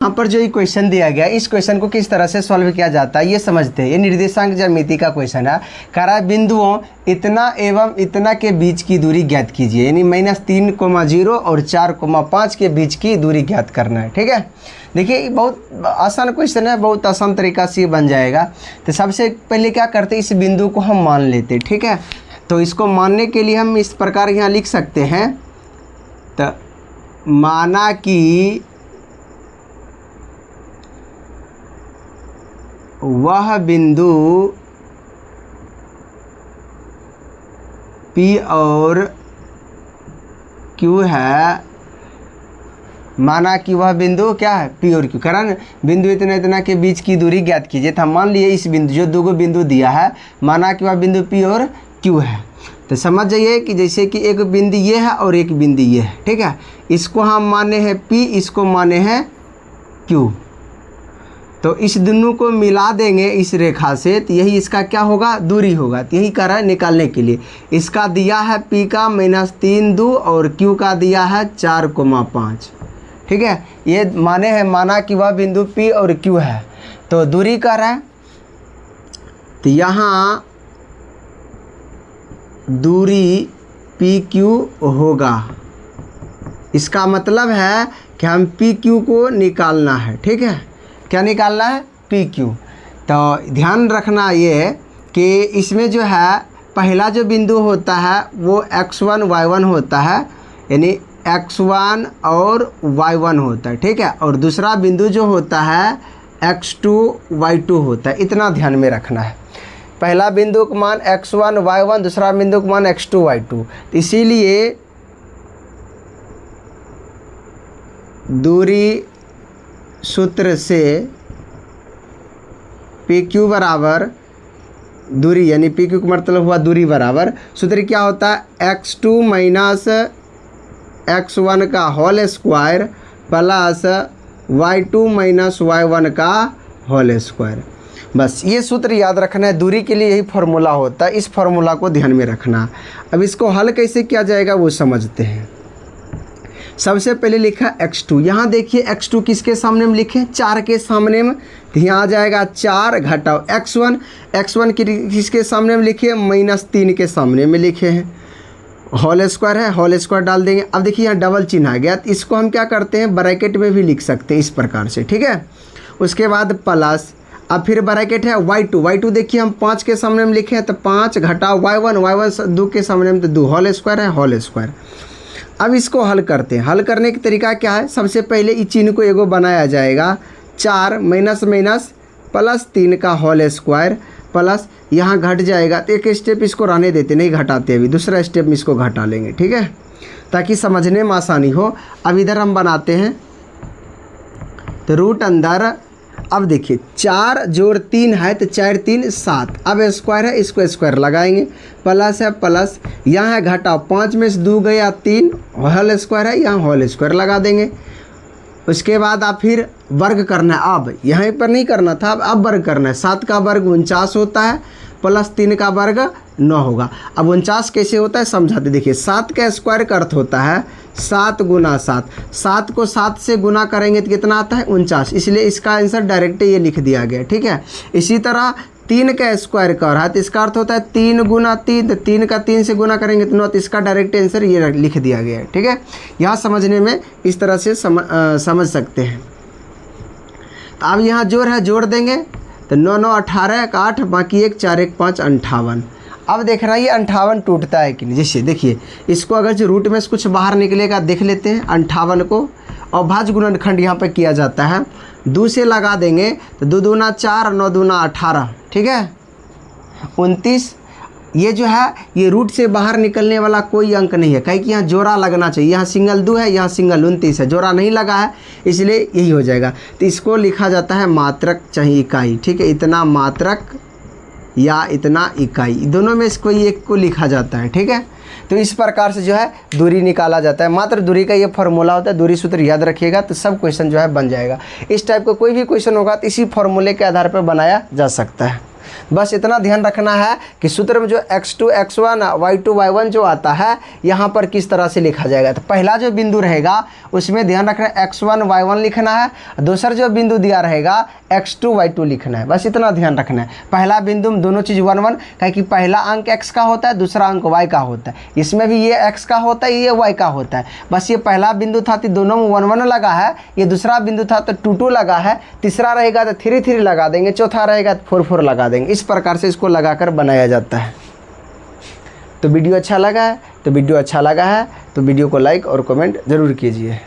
यहाँ पर जो ये क्वेश्चन दिया गया, इस क्वेश्चन को किस तरह से सॉल्व किया जाता है ये समझते हैं। ये निर्देशांक ज्यामिति का क्वेश्चन है। कह रहा है बिंदुओं इतना एवं इतना के बीच की दूरी ज्ञात कीजिए, यानी -3,0 और 4,5 के बीच की दूरी ज्ञात करना है। ठीक है, देखिए बहुत आसान क्वेश्चन है, बहुत आसान तरीका से बन जाएगा। तो सबसे पहले क्या करते हैं, इस बिंदु को हम मान लेते। ठीक है, तो इसको मानने के लिए हम इस प्रकार यहाँ लिख सकते हैं। तो माना कि वह बिंदु P और Q है। माना कि वह बिंदु क्या है, P और Q। कारण बिंदु इतना इतना के बीच की दूरी ज्ञात कीजिए। तो हम मान लिए इस बिंदु, जो दो बिंदु दिया है, माना कि वह बिंदु P और Q है। तो समझ जाइए कि जैसे कि एक बिंदु ये है और एक बिंदु ये है। ठीक है, इसको हम माने हैं P, इसको माने हैं Q। तो इस दोनों को मिला देंगे इस रेखा से, तो यही इसका क्या होगा, दूरी होगा। तो यही कर रहा है निकालने के लिए। इसका दिया है P का -3,2 और Q का दिया है 4,5। ठीक है, ये माने हैं, माना कि वह बिंदु P और Q है। तो दूरी कर रहा है, तो यहाँ दूरी PQ होगा। इसका मतलब है कि हम PQ को निकालना है। ठीक है, क्या निकालना है, PQ। तो ध्यान रखना ये कि इसमें जो है पहला जो बिंदु होता है वो x1 y1 होता है, यानी x1 और y1 होता है। ठीक है, और दूसरा बिंदु जो होता है x2 y2 होता है। इतना ध्यान में रखना है। पहला बिंदु का मान x1 y1, दूसरा बिंदु का मान x2 y2। तो इसीलिए दूरी सूत्र से PQ बराबर दूरी, यानी PQ का मतलब हुआ दूरी बराबर, सूत्र क्या होता है, x2 माइनस x1 का whole square plus y2 minus y1 का होल स्क्वायर। बस ये सूत्र याद रखना है। दूरी के लिए यही फॉर्मूला होता है, इस फॉर्मूला को ध्यान में रखना। अब इसको हल कैसे किया जाएगा वो समझते हैं। सबसे पहले लिखा x2। यहाँ देखिए x2 किसके सामने में लिखे, 4 के सामने में। तो यहाँ आ जाएगा 4 घटाओ x1। x1 किसके सामने में लिखे, -3 के सामने में लिखे हैं। होल स्क्वायर है, होल स्क्वायर डाल देंगे। अब देखिए यहाँ डबल चिन्ह आ गया, तो इसको हम क्या करते हैं, ब्रैकेट में भी लिख सकते हैं इस प्रकार से। ठीक है, उसके बाद प्लस, अब फिर ब्रैकेट है y2। y2 देखिए हम 5 के सामने में लिखे हैं, तो 5 घटाओ y1। y1 2 के सामने में, तो 2 होल स्क्वायर है, होल स्क्वायर। अब इसको हल करते हैं। हल करने का तरीका क्या है, सबसे पहले इस चिन्ह को एगो बनाया जाएगा, 4 माइनस माइनस प्लस 3 का होल स्क्वायर प्लस यहाँ घट जाएगा। तो एक स्टेप इसको रहने देते, नहीं घटाते, अभी दूसरा स्टेप में इसको घटा लेंगे। ठीक है, ताकि समझने में आसानी हो। अब इधर हम बनाते हैं, तो रूट अंदर, अब देखिए 4 जोड़ 3 है, तो 4 3 7। अब स्क्वायर है, इसको स्क्वायर लगाएंगे, प्लस है प्लस, यहाँ है घटाओ, 5 में से 2 गया 3, होल स्क्वायर है, यहाँ होल स्क्वायर लगा देंगे। उसके बाद आप फिर वर्ग करना है। अब यहाँ पर नहीं करना था, अब वर्ग करना है। 7 का वर्ग 49 होता है, प्लस 3 का वर्ग 9 होगा। अब 49 कैसे होता है समझाते, देखिए 7 का स्क्वायर का अर्थ होता है 7 गुना 7। 7 को 7 से गुना करेंगे तो कितना आता है, 49। इसलिए इसका आंसर डायरेक्ट ये लिख दिया गया। ठीक है, इसी तरह 3 का स्क्वायर कर रहा है, तो इसका अर्थ होता है 3 गुना 3, तो 3 का 3 से गुना करेंगे तो 9। तो इसका डायरेक्ट आंसर ये लिख दिया गया है। ठीक है, यहाँ समझने में इस तरह से समझ सकते हैं। तो अब यहाँ जोड़ है, जोड़ देंगे, तो 9 9 18 का 8, बाकी 1 4 1 5 58। अब देखना ये 58 टूटता है कि नहीं। जैसे देखिए इसको अगर जो रूट में से कुछ बाहर निकलेगा देख लेते हैं। 58 को और भाज्य गुणनखंड यहाँ पर किया जाता है, 2 से लगा देंगे, तो 2 दूना 4, 9 दूना 18। ठीक है, 29। ये जो है ये रूट से बाहर निकलने वाला कोई अंक नहीं है, कहीं कि यहाँ जोड़ा लगना चाहिए। यहाँ सिंगल 2 है, यहाँ सिंगल 29 है, जोड़ा नहीं लगा है, इसलिए यही हो जाएगा। तो इसको लिखा जाता है मात्रक चाहे इकाई। ठीक है, इतना मात्रक या इतना इकाई, दोनों में से कोई एक को लिखा जाता है। ठीक है, तो इस प्रकार से जो है दूरी निकाला जाता है। मात्र दूरी का ये फॉर्मूला होता है, दूरी सूत्र याद रखिएगा तो सब क्वेश्चन जो है बन जाएगा। इस टाइप का कोई भी क्वेश्चन होगा तो इसी फॉर्मूले के आधार पर बनाया जा सकता है। बस इतना ध्यान रखना है कि सूत्र में जो x2 x1 y2 y1 जो आता है यहाँ पर किस तरह से लिखा जाएगा। तो पहला जो बिंदु रहेगा उसमें ध्यान रखना है x1 y1 लिखना है, दूसरा जो बिंदु दिया रहेगा x2 y2 लिखना है। बस इतना ध्यान रखना है। पहला बिंदु में दोनों चीज़ 1 1, क्या कि पहला अंक x का होता है, दूसरा अंक y का होता है। इसमें भी ये x का होता है, ये y का होता है। बस ये पहला बिंदु था तो दोनों में 1 1 लगा है, ये दूसरा बिंदु था तो 2 2 लगा है, तीसरा रहेगा तो 3 3 लगा देंगे, चौथा रहेगा तो 4 4 लगा देंगे। इस प्रकार से इसको लगाकर बनाया जाता है। तो वीडियो अच्छा लगा है तो वीडियो को लाइक और कमेंट ज़रूर कीजिए।